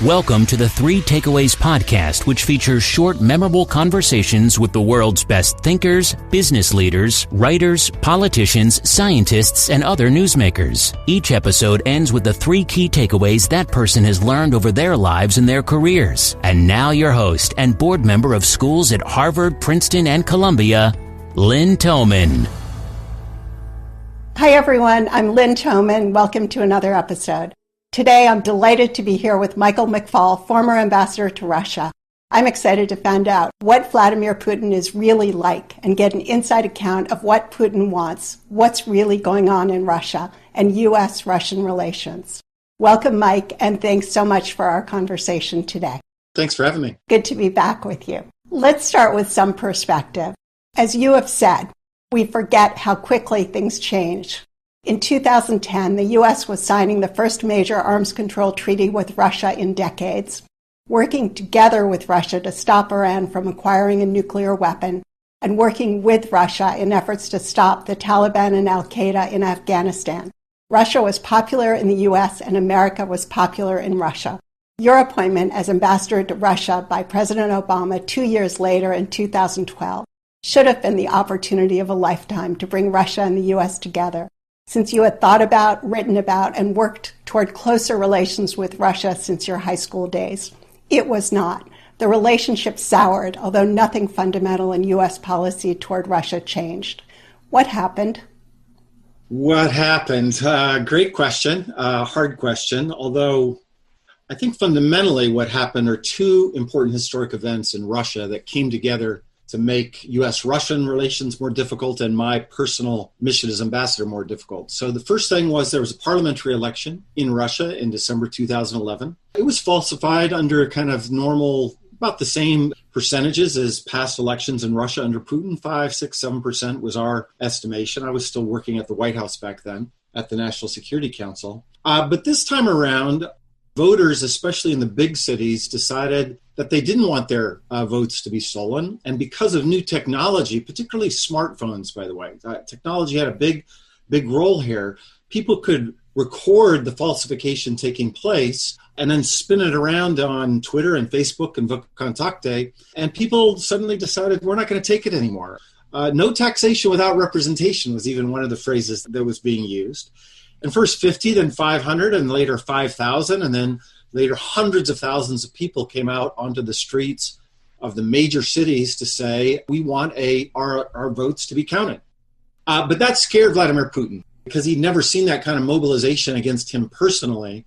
Welcome to the Three Takeaways podcast, which features short, memorable conversations with the world's best thinkers, business leaders, writers, politicians, scientists, and other newsmakers. Each episode ends with the three key takeaways that person has learned over their lives and their careers. And now your host and board member of schools at Harvard, Princeton, and Columbia, Lynn Thoman. Hi, everyone. I'm Lynn Thoman. Welcome to another episode. Today, I'm delighted to be here with Michael McFaul, former ambassador to Russia. I'm excited to find out what Vladimir Putin is really like and get an inside account of what Putin wants, what's really going on in Russia, and U.S.-Russian relations. Welcome, Mike, and thanks so much for our conversation today. Thanks for having me. Good to be back with you. Let's start with some perspective. As you have said, we forget how quickly things change. In 2010, the U.S. was signing the first major arms control treaty with Russia in decades, working together with Russia to stop Iran from acquiring a nuclear weapon, and working with Russia in efforts to stop the Taliban and al-Qaeda in Afghanistan. Russia was popular in the U.S. and America was popular in Russia. Your appointment as ambassador to Russia by President Obama 2 years later in 2012 should have been the opportunity of a lifetime to bring Russia and the U.S. together. Since you had thought about, written about, and worked toward closer relations with Russia since your high school days. It was not. The relationship soured, although nothing fundamental in U.S. policy toward Russia changed. What happened? What happened? Great question, hard question, although I think fundamentally what happened are two important historic events in Russia that came together to make U.S.-Russian relations more difficult and my personal mission as ambassador more difficult. So the first thing was there was a parliamentary election in Russia in December 2011. It was falsified under kind of normal, about the same percentages as past elections in Russia under Putin. 5, 6, 7% was our estimation. I was still working at the White House back then at the National Security Council. But this time around, voters, especially in the big cities, decided that they didn't want their votes to be stolen. And because of new technology, particularly smartphones, by the way, technology had a big role here. People could record the falsification taking place and then spin it around on Twitter and Facebook and VKontakte. And people suddenly decided, we're not going to take it anymore. No taxation without representation was even one of the phrases that was being used. And first 50, then 500, and later 5,000, and then later hundreds of thousands of people came out onto the streets of the major cities to say, we want our votes to be counted. But that scared Vladimir Putin because he'd never seen that kind of mobilization against him personally.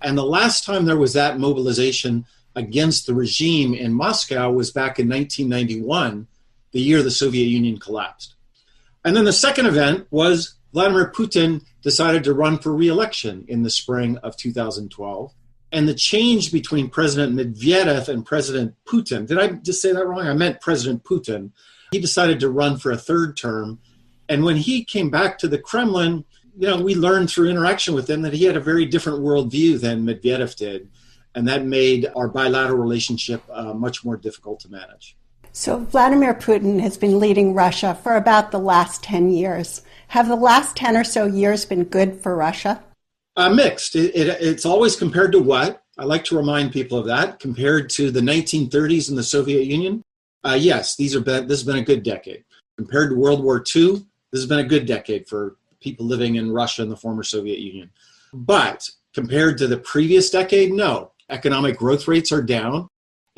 And the last time there was that mobilization against the regime in Moscow was back in 1991, the year the Soviet Union collapsed. And then the second event was Vladimir Putin decided to run for re-election in the spring of 2012. And the change between President Medvedev and President Putin, did I just say that wrong? I meant President Putin. He decided to run for a third term. And when he came back to the Kremlin, we learned through interaction with him that he had a very different worldview than Medvedev did. And that made our bilateral relationship much more difficult to manage. So Vladimir Putin has been leading Russia for about the last 10 years. Have the last 10 or so years been good for Russia? Mixed. It's always compared to what? I like to remind people of that. Compared to the 1930s in the Soviet Union, yes, this has been a good decade. Compared to World War II, this has been a good decade for people living in Russia and the former Soviet Union. But compared to the previous decade, no. Economic growth rates are down.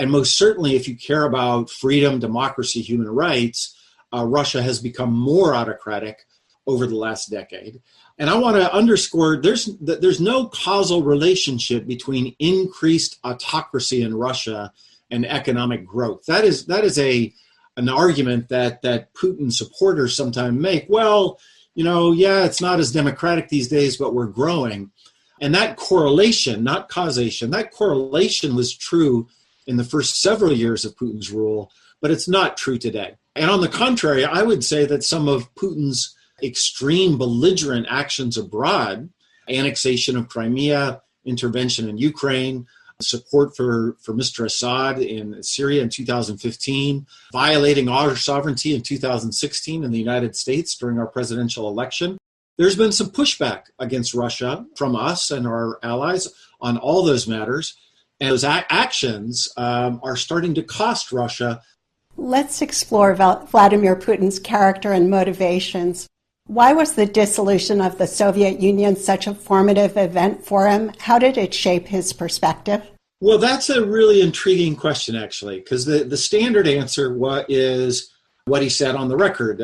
And most certainly, if you care about freedom, democracy, human rights, Russia has become more autocratic over the last decade. And I want to underscore there's no causal relationship between increased autocracy in Russia and economic growth. That is an argument that Putin supporters sometimes make. Well, it's not as democratic these days, but we're growing. And that correlation, not causation, that correlation was true in the first several years of Putin's rule, but it's not true today. And on the contrary, I would say that some of Putin's extreme belligerent actions abroad, annexation of Crimea, intervention in Ukraine, support for Mr. Assad in Syria in 2015, violating our sovereignty in 2016 in the United States during our presidential election. There's been some pushback against Russia from us and our allies on all those matters. And those actions are starting to cost Russia. Let's explore Vladimir Putin's character and motivations. Why was the dissolution of the Soviet Union such a formative event for him? How did it shape his perspective? Well, that's a really intriguing question, actually, because the standard answer is what he said on the record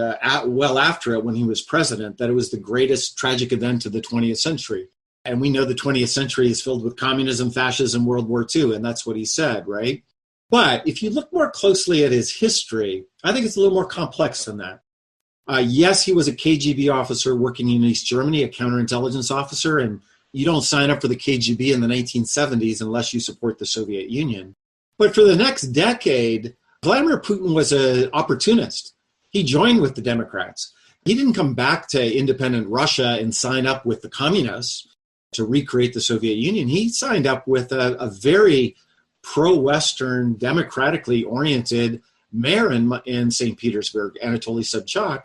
well after it when he was president, that it was the greatest tragic event of the 20th century. And we know the 20th century is filled with communism, fascism, World War II, and that's what he said, right? But if you look more closely at his history, I think it's a little more complex than that. Yes, he was a KGB officer working in East Germany, a counterintelligence officer, and you don't sign up for the KGB in the 1970s unless you support the Soviet Union. But for the next decade, Vladimir Putin was an opportunist. He joined with the Democrats. He didn't come back to independent Russia and sign up with the communists to recreate the Soviet Union. He signed up with a very pro-Western, democratically oriented mayor in St. Petersburg, Anatoly Sobchak.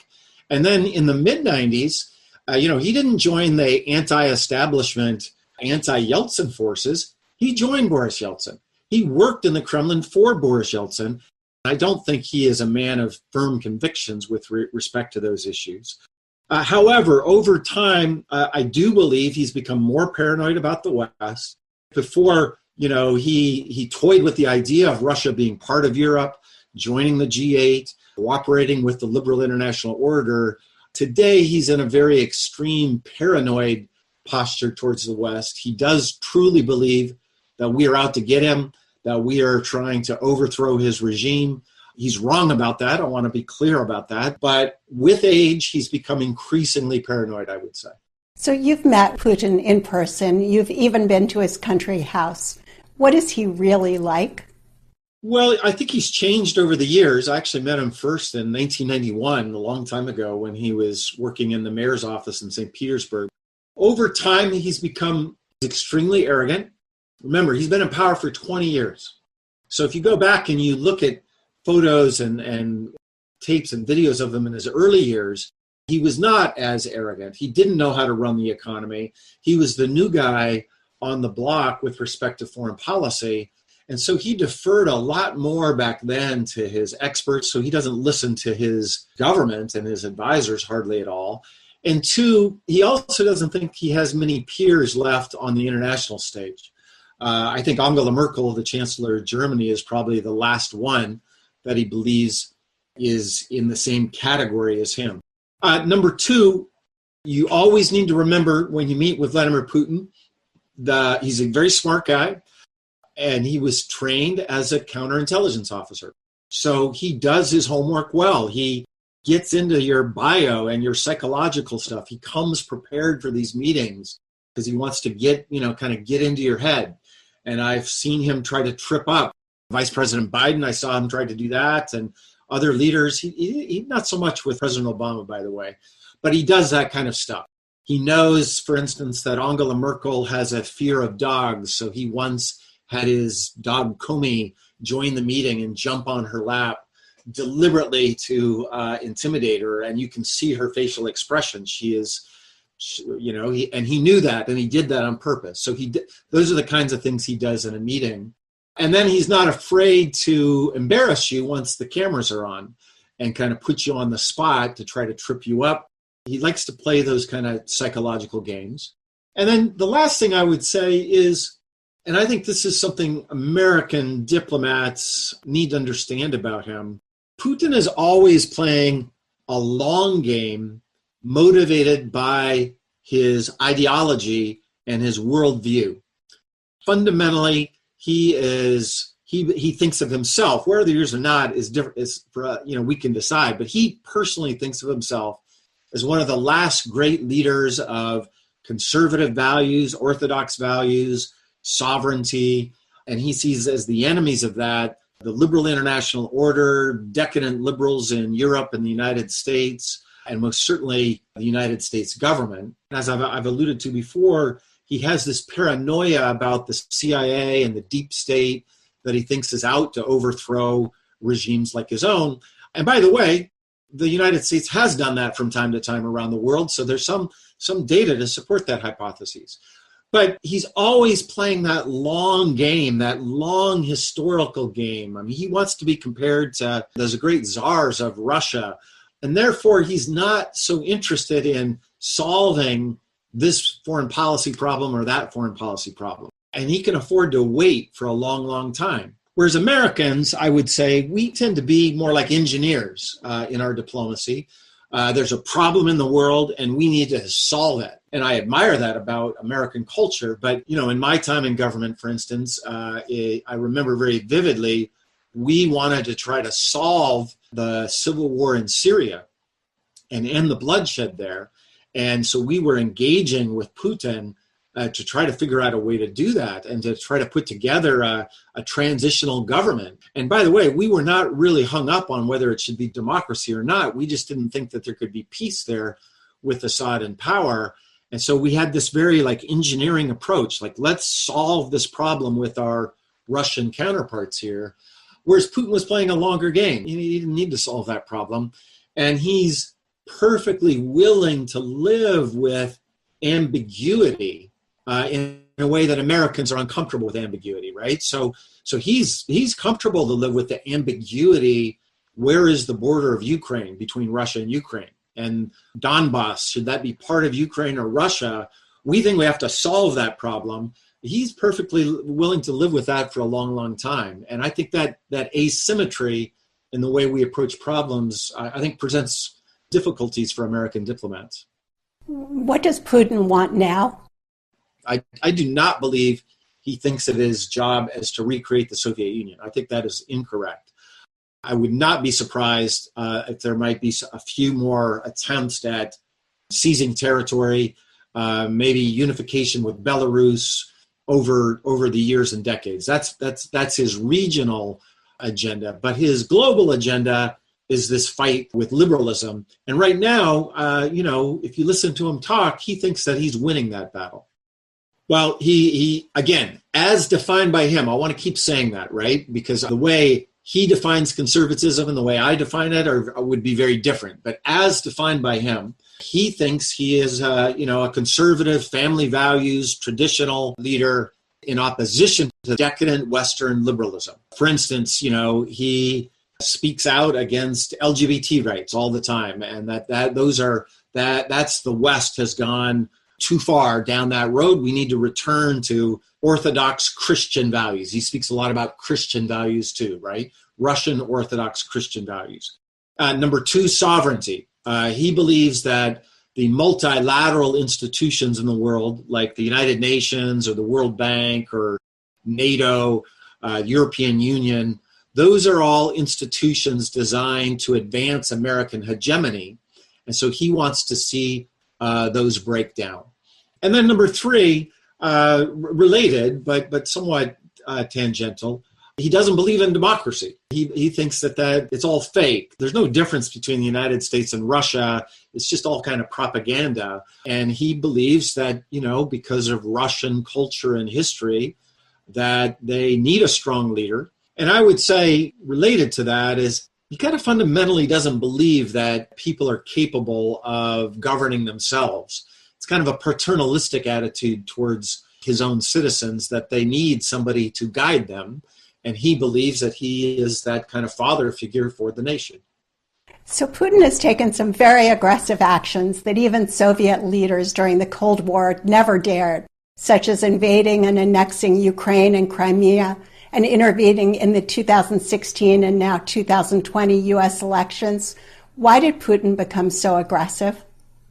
And then in the mid-90s, he didn't join the anti-establishment, anti-Yeltsin forces. He joined Boris Yeltsin. He worked in the Kremlin for Boris Yeltsin. I don't think he is a man of firm convictions with respect to those issues. However, over time, I do believe he's become more paranoid about the West. Before, he toyed with the idea of Russia being part of Europe, joining the G8, cooperating with the liberal international order. Today, he's in a very extreme paranoid posture towards the West. He does truly believe that we are out to get him, that we are trying to overthrow his regime. He's wrong about that. I want to be clear about that. But with age, he's become increasingly paranoid, I would say. So you've met Putin in person. You've even been to his country house. What is he really like? Well, I think he's changed over the years. I actually met him first in 1991, a long time ago, when he was working in the mayor's office in St. Petersburg. Over time, he's become extremely arrogant. Remember, he's been in power for 20 years. So if you go back and you look at photos and tapes and videos of him in his early years, he was not as arrogant. He didn't know how to run the economy. He was the new guy on the block with respect to foreign policy. And so he deferred a lot more back then to his experts. So he doesn't listen to his government and his advisors hardly at all. And two, he also doesn't think he has many peers left on the international stage. I think Angela Merkel, the Chancellor of Germany, is probably the last one that he believes is in the same category as him. Number two, you always need to remember when you meet with Vladimir Putin, he's a very smart guy, and he was trained as a counterintelligence officer. So he does his homework well. He gets into your bio and your psychological stuff. He comes prepared for these meetings because he wants to get into your head. And I've seen him try to trip up Vice President Biden. I saw him try to do that, and other leaders. He not so much with President Obama, by the way, but he does that kind of stuff. He knows, for instance, that Angela Merkel has a fear of dogs, so he once had his dog Comey join the meeting and jump on her lap deliberately to intimidate her, and you can see her facial expression. He knew that, and he did that on purpose. So those are the kinds of things he does in a meeting. And then he's not afraid to embarrass you once the cameras are on and kind of put you on the spot to try to trip you up. He likes to play those kind of psychological games. And then the last thing I would say is, and I think this is something American diplomats need to understand about him, Putin is always playing a long game motivated by his ideology and his worldview. Fundamentally, he thinks of himself, whether he is or not is different. We can decide, but he personally thinks of himself as one of the last great leaders of conservative values, orthodox values, sovereignty, and he sees as the enemies of that the liberal international order, decadent liberals in Europe and the United States, and most certainly the United States government. As I've alluded to before, he has this paranoia about the CIA and the deep state that he thinks is out to overthrow regimes like his own. And by the way, the United States has done that from time to time around the world, so there's some data to support that hypothesis. But he's always playing that long game, that long historical game. I mean, he wants to be compared to those great czars of Russia. And therefore, he's not so interested in solving this foreign policy problem or that foreign policy problem. And he can afford to wait for a long, long time. Whereas Americans, I would say, we tend to be more like engineers in our diplomacy. There's a problem in the world and we need to solve it. And I admire that about American culture. But, in my time in government, for instance, I remember very vividly, we wanted to try to solve the civil war in Syria and end the bloodshed there. And so we were engaging with Putin to try to figure out a way to do that and to try to put together a transitional government. And by the way, we were not really hung up on whether it should be democracy or not. We just didn't think that there could be peace there with Assad in power. And so we had this very engineering approach, let's solve this problem with our Russian counterparts here. Whereas Putin was playing a longer game. He didn't need to solve that problem. And he's perfectly willing to live with ambiguity in a way that Americans are uncomfortable with ambiguity, right? So he's comfortable to live with the ambiguity. Where is the border of Ukraine between Russia and Ukraine? And Donbass, should that be part of Ukraine or Russia? We think we have to solve that problem. He's perfectly willing to live with that for a long, long time. And I think that asymmetry in the way we approach problems, I think presents difficulties for American diplomats. What does Putin want now? I do not believe he thinks that his job is to recreate the Soviet Union. I think that is incorrect. I would not be surprised if there might be a few more attempts at seizing territory, maybe unification with Belarus over the years and decades. That's his regional agenda. But his global agenda is this fight with liberalism. And right now, if you listen to him talk, he thinks that he's winning that battle. Well, he again, as defined by him, I want to keep saying that, right? Because the way he defines conservatism and the way I define it would be very different. But as defined by him, he thinks he is, a conservative, family values, traditional leader in opposition to decadent Western liberalism. For instance, he speaks out against LGBT rights all the time, and that's the West has gone too far down that road. We need to return to Orthodox Christian values. He speaks a lot about Christian values too, right? Russian Orthodox Christian values. Number two, sovereignty. He believes that the multilateral institutions in the world, like the United Nations or the World Bank or NATO, European Union, those are all institutions designed to advance American hegemony. And so he wants to see those break down. And then number three, related, but somewhat tangential, he doesn't believe in democracy. He thinks that it's all fake. There's no difference between the United States and Russia. It's just all kind of propaganda. And he believes that, because of Russian culture and history, that they need a strong leader. And I would say related to that is he kind of fundamentally doesn't believe that people are capable of governing themselves. It's kind of a paternalistic attitude towards his own citizens, that they need somebody to guide them. And he believes that he is that kind of father figure for the nation. So Putin has taken some very aggressive actions that even Soviet leaders during the Cold War never dared, such as invading and annexing Ukraine and Crimea and intervening in the 2016 and now 2020 U.S. elections. Why did Putin become so aggressive?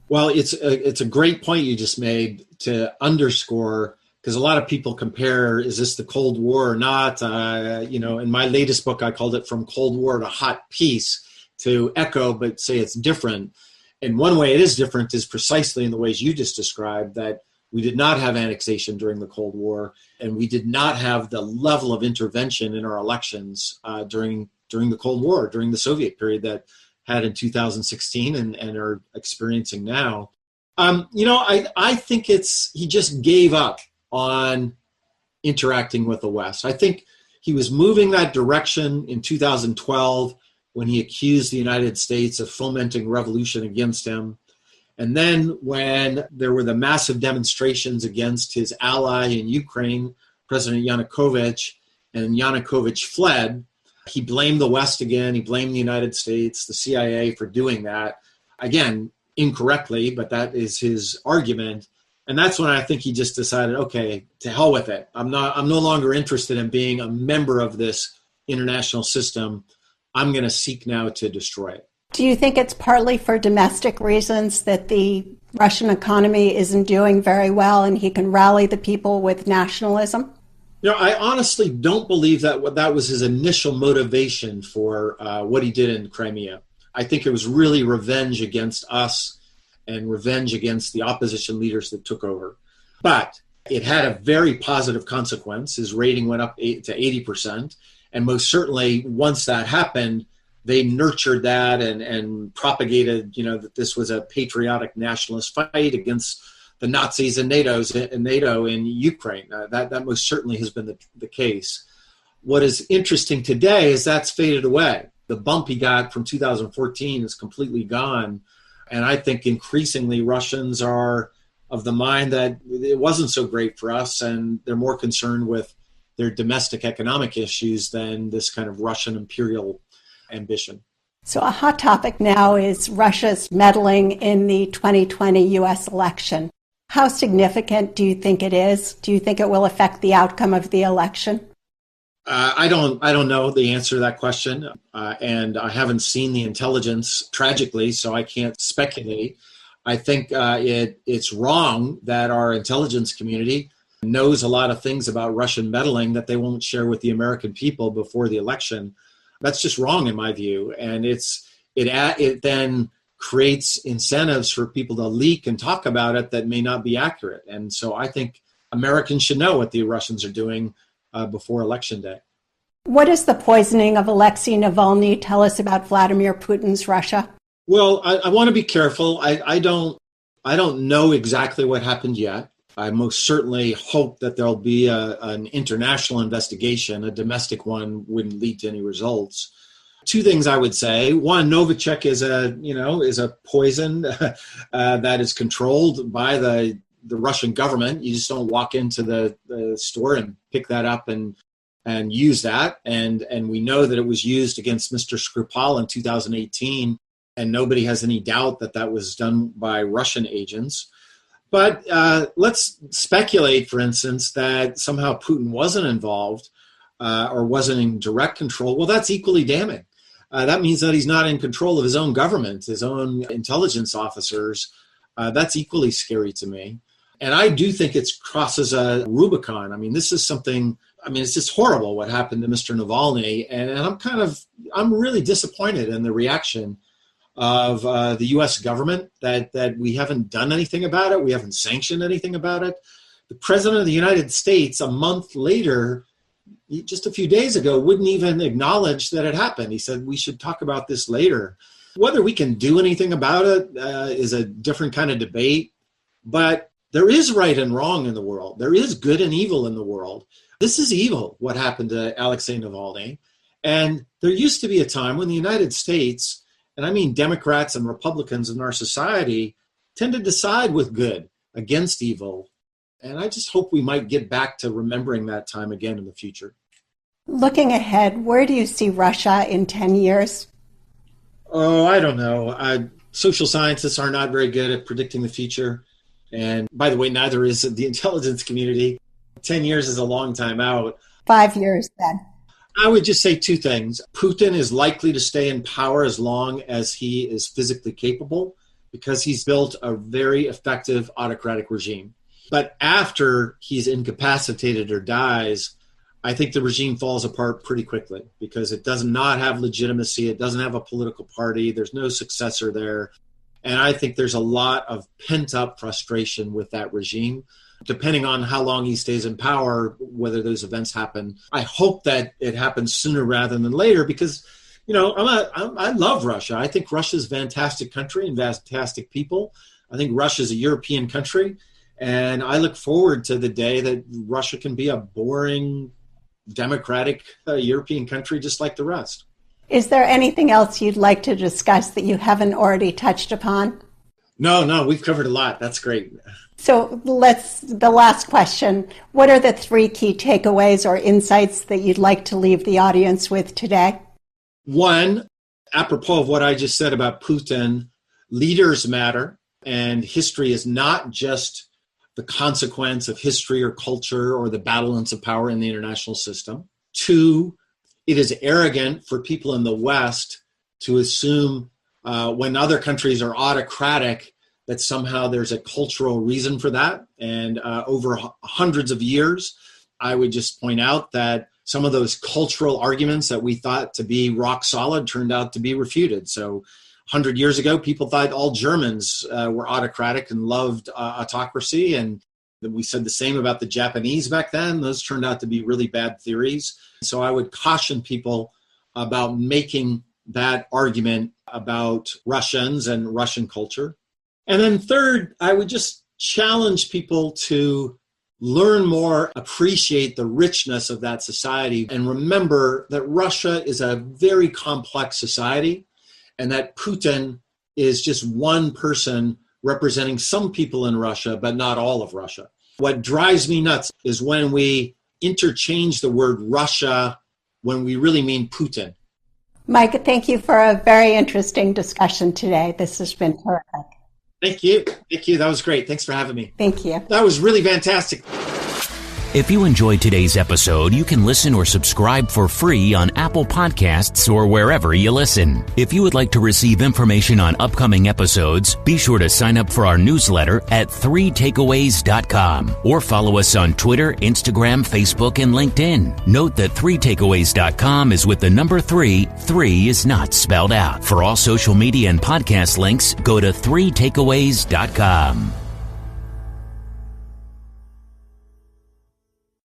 Well, it's a great point you just made to underscore, because a lot of people compare, is this the Cold War or not? In my latest book, I called it From Cold War to Hot Peace, to echo, but say it's different. And one way it is different is precisely in the ways you just described, that we did not have annexation during the Cold War, and we did not have the level of intervention in our elections during the Cold War, during the Soviet period that had in 2016 and are experiencing now. I think he just gave up on interacting with the West. I think he was moving that direction in 2012 when he accused the United States of fomenting revolution against him. And then when there were the massive demonstrations against his ally in Ukraine, President Yanukovych, and Yanukovych fled, he blamed the West again. He blamed the United States, the CIA for doing that. Again, incorrectly, but that is his argument. And that's when I think he just decided, okay, to hell with it. I'm no longer interested in being a member of this international system. I'm going to seek now to destroy it. Do you think it's partly for domestic reasons that the Russian economy isn't doing very well and he can rally the people with nationalism? I honestly don't believe that that was his initial motivation for what he did in Crimea. I think it was really revenge against us and revenge against the opposition leaders that took over. But it had a very positive consequence. His rating went up to 80%. And most certainly, once that happened, they nurtured that and propagated, that this was a patriotic nationalist fight against the Nazis and NATO in Ukraine. That most certainly has been the case. What is interesting today is that's faded away. The bump he got from 2014 is completely gone. And I think increasingly Russians are of the mind that it wasn't so great for us, and they're more concerned with their domestic economic issues than this kind of Russian imperial ambition. So a hot topic now is Russia's meddling in the 2020 U.S. election. How significant do you think it is? Do you think it will affect the outcome of the election? I don't know the answer to that question, and I haven't seen the intelligence, tragically, so I can't speculate. I think it's wrong that our intelligence community knows a lot of things about Russian meddling that they won't share with the American people before the election. That's just wrong in my view, and it then creates incentives for people to leak and talk about it that may not be accurate. And so I think Americans should know what the Russians are doing before Election Day. What does the poisoning of Alexei Navalny tell us about Vladimir Putin's Russia? Well, I want to be careful. I don't know exactly what happened yet. I most certainly hope that there'll be an international investigation. A domestic one wouldn't lead to any results. Two things I would say. One, Novichok is a poison that is controlled by the Russian government. You just don't walk into the store and pick that up and use that. And we know that it was used against Mr. Skripal in 2018, and nobody has any doubt that that was done by Russian agents. But let's speculate, for instance, that somehow Putin wasn't involved or wasn't in direct control. Well, that's equally damning. That means that he's not in control of his own government, his own intelligence officers. That's equally scary to me. And I do think it crosses a Rubicon. I mean, this is something, it's just horrible what happened to Mr. Navalny. And I'm really disappointed in the reaction of the U.S. government that we haven't done anything about it. We haven't sanctioned anything about it. The President of the United States, a month later, just a few days ago, wouldn't even acknowledge that it happened. He said, we should talk about this later. Whether we can do anything about it is a different kind of debate. But there is right and wrong in the world. There is good and evil in the world. This is evil, what happened to Alexei Navalny. And there used to be a time when the United States, and I mean Democrats and Republicans in our society, tend to side with good against evil. And I just hope we might get back to remembering that time again in the future. Looking ahead, where do you see Russia in 10 years? Oh, I don't know. Social scientists are not very good at predicting the future. And by the way, neither is the intelligence community. 10 years is a long time out. 5 years then. I would just say two things. Putin is likely to stay in power as long as he is physically capable because he's built a very effective autocratic regime. But after he's incapacitated or dies, I think the regime falls apart pretty quickly because it does not have legitimacy. It doesn't have a political party. There's no successor there. And I think there's a lot of pent-up frustration with that regime. Depending on how long he stays in power, whether those events happen, I hope that it happens sooner rather than later because, I love Russia. I think Russia's a fantastic country and fantastic people. I think Russia's a European country. And I look forward to the day that Russia can be a boring, democratic European country just like the rest. Is there anything else you'd like to discuss that you haven't already touched upon? No, we've covered a lot. That's great. So the last question. What are the 3 key takeaways or insights that you'd like to leave the audience with today? One, apropos of what I just said about Putin, leaders matter, and history is not just the consequence of history or culture or the balance of power in the international system. 2, it is arrogant for people in the West to assume when other countries are autocratic that somehow there's a cultural reason for that. And over hundreds of years, I would just point out that some of those cultural arguments that we thought to be rock solid turned out to be refuted. So 100 years ago, people thought all Germans were autocratic and loved autocracy. And we said the same about the Japanese back then. Those turned out to be really bad theories. So I would caution people about making that argument about Russians and Russian culture. And then third, I would just challenge people to learn more, appreciate the richness of that society, and remember that Russia is a very complex society and that Putin is just one person representing some people in Russia, but not all of Russia. What drives me nuts is when we interchange the word Russia when we really mean Putin. Mike, thank you for a very interesting discussion today. This has been terrific. Thank you. That was great. Thanks for having me. Thank you. That was really fantastic. If you enjoyed today's episode, you can listen or subscribe for free on Apple Podcasts or wherever you listen. If you would like to receive information on upcoming episodes, be sure to sign up for our newsletter at 3takeaways.com or follow us on Twitter, Instagram, Facebook, and LinkedIn. Note that 3takeaways.com is with the number 3. 3 is not spelled out. For all social media and podcast links, go to 3takeaways.com.